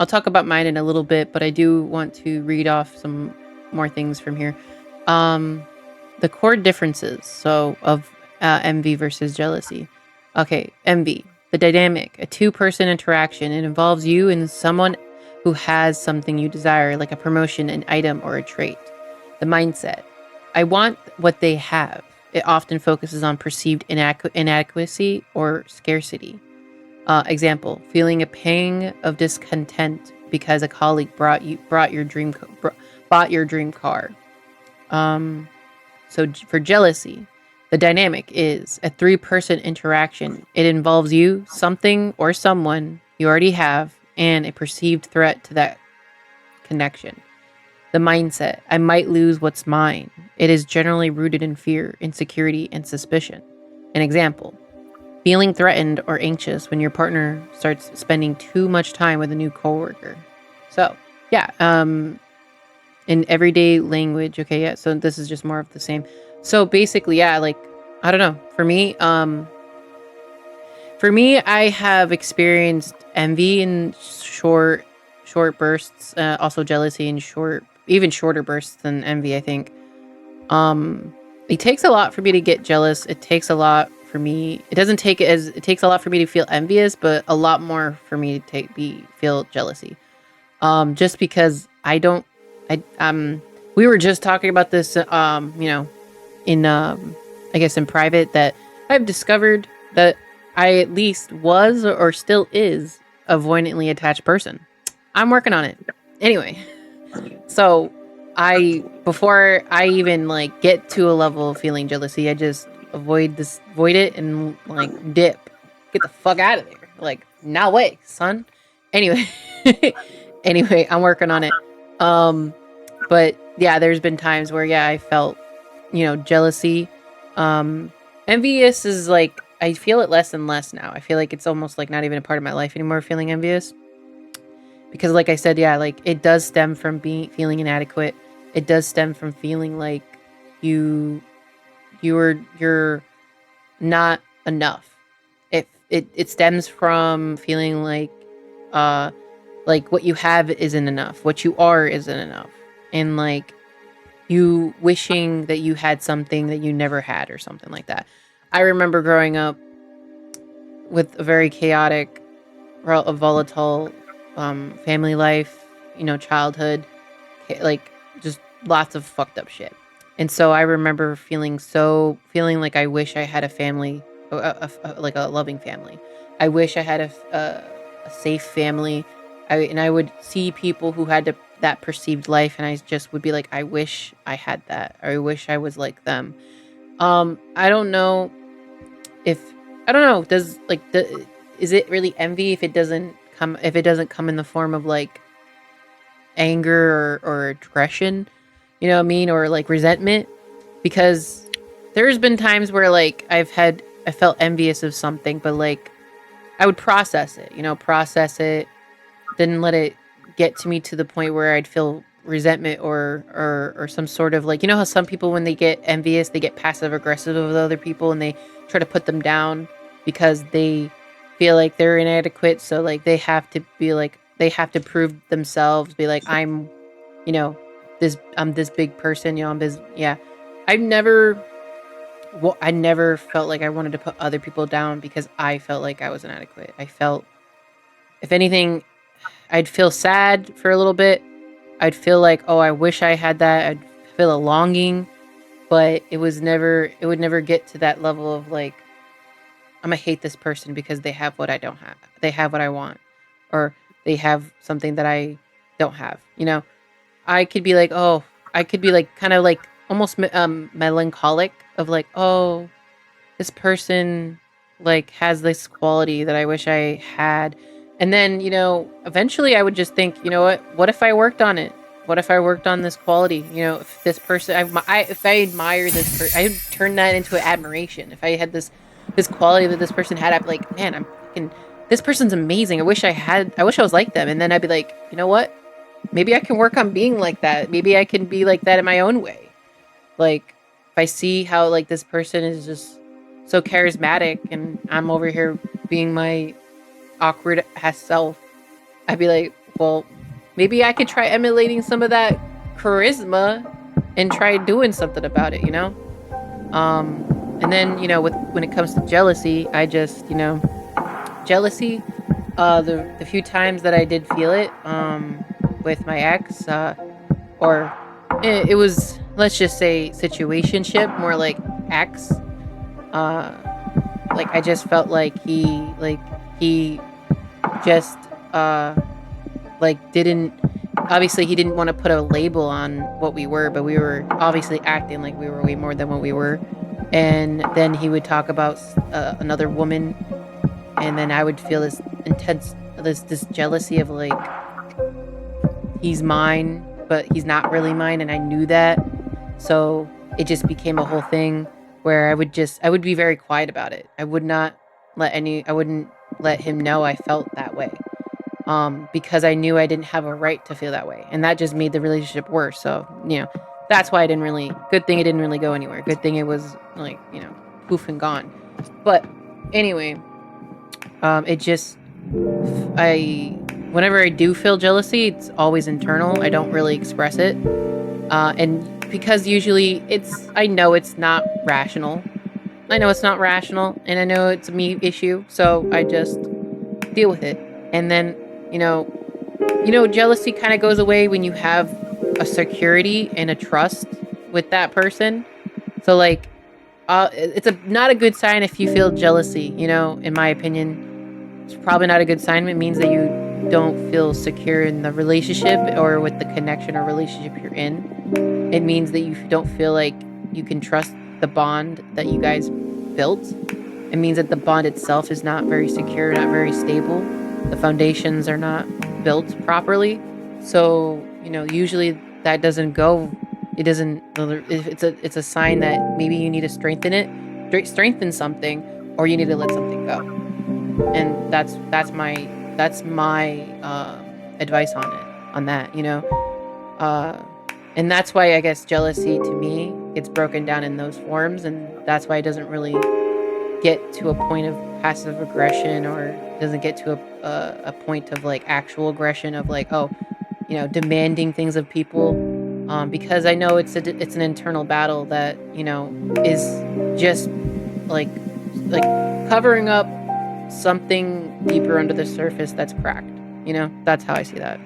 I'll talk about mine in a little bit, but I do want to read off some more things from here. Um, the core differences, so of envy versus jealousy. Okay, envy, the dynamic, a two-person interaction. It involves you and someone who has something you desire, like a promotion, an item, or a trait. The mindset, I want what they have. It often focuses on perceived inadequacy or scarcity. Example: feeling a pang of discontent because a colleague bought your dream car. Um, for jealousy, the dynamic is a three-person interaction. It involves you, something, or someone you already have, and a perceived threat to that connection. The mindset, I might lose what's mine. It is generally rooted in fear, insecurity, and suspicion. An example: feeling threatened or anxious when your partner starts spending too much time with a new coworker. So, yeah, in everyday language, okay, yeah, so this is just more of the same. So basically, yeah, like I don't know. For me, I have experienced envy in short bursts, also jealousy in even shorter bursts than envy, I think. Um, it takes a lot for me to get jealous. It takes a lot for me. It takes a lot for me to feel envious, but a lot more for me to feel jealousy. Just because I don't, we were just talking about this, in, I guess in private, that I've discovered that I at least was or still is a avoidantly attached person. I'm working on it. Anyway, so before I even like get to a level of feeling jealousy, I just avoid it and like dip, get the fuck out of there. Like, no way, son. Anyway, anyway, I'm working on it. Um, but yeah, there's been times where I felt, jealousy. Um, envious is like I feel it less and less now. I feel like it's almost like not even a part of my life anymore. Feeling envious because, like I said, yeah, like it does stem from feeling inadequate. It does stem from feeling like you you're not enough. It stems from feeling like what you have isn't enough, what you are isn't enough, and like you wishing that you had something that you never had or something like that. I remember growing up with a very chaotic, volatile family life, childhood, like just lots of fucked up shit. And so I remember feeling like I wish I had a family, like a loving family. I wish I had a safe family. I would see people who had that perceived life, and I just would be like, I wish I had that. Or I wish I was like them. I don't know if I don't know. Is it really envy if it doesn't come in the form of like anger or aggression, you know what I mean, or like resentment? Because there's been times where like I felt envious of something, but like I would process it, then let it get to me to the point where I'd feel resentment or some sort of like, how some people, when they get envious, they get passive aggressive with other people and they try to put them down because they feel like they're inadequate, so like they have to prove themselves, be like, you know I'm this big person, I'm this. Yeah, I've never well, I never felt like I wanted to put other people down because I felt like I was inadequate. I felt, if anything, I'd feel sad for a little bit. I'd feel like, oh, I wish I had that. I'd feel a longing, but it would never get to that level of like, I'm gonna hate this person because they have what I don't have. They have what I want, or they have something that I don't have. I could be like, oh, I could be like, kind of like almost melancholic of like, oh, this person like has this quality that I wish I had. And then, eventually I would just think, what if I worked on it? What if I worked on this quality? If this person, if I admire this person, I would turn that into an admiration. If I had this quality that this person had, I'd be like, man, this person's amazing. I wish I was like them. And then I'd be like, you know what? Maybe I can work on being like that. Maybe I can be like that in my own way. Like, if I see how like this person is just so charismatic and I'm over here being my awkward ass self, I'd be like, well, maybe I could try emulating some of that charisma and try doing something about it, you know? And then, when it comes to jealousy, I just, jealousy, the few times that I did feel it, with my ex, or it was, let's just say, situationship, more like ex. Uh, like I just felt like he just didn't, obviously he didn't want to put a label on what we were, but we were obviously acting like we were way more than what we were. And then he would talk about another woman, and then I would feel this intense, this jealousy of like he's mine, but he's not really mine, and I knew that. So it just became a whole thing where I would be very quiet about it. I wouldn't let him know I felt that way. Because I knew I didn't have a right to feel that way, and that just made the relationship worse. So, that's why I didn't really. Good thing it didn't really go anywhere. Good thing it was like, poof and gone. But anyway, it just I whenever I do feel jealousy, it's always internal. I don't really express it, and because usually I know it's not rational. I know it's not rational, and I know it's a me issue. So I just deal with it, and then you know jealousy kind of goes away when you have a security and a trust with that person. So like, it's not a good sign if you feel jealousy. In my opinion, it's probably not a good sign. It means that you don't feel secure in the relationship or with the connection or relationship you're in. It means that you don't feel like you can trust the bond that you guys built. It means that the bond itself is not very secure, not very stable. The foundations are not built properly. So, usually that doesn't go. It doesn't. It's a sign that maybe you need to strengthen something, or you need to let something go. And that's my advice on that. Uh, and that's why I guess jealousy to me gets broken down in those forms, and that's why it doesn't really get to a point of passive aggression, or doesn't get to a point of like actual aggression of like, oh, demanding things of people, because I know it's an internal battle that is just like like covering up something deeper under the surface that's cracked. That's how I see that.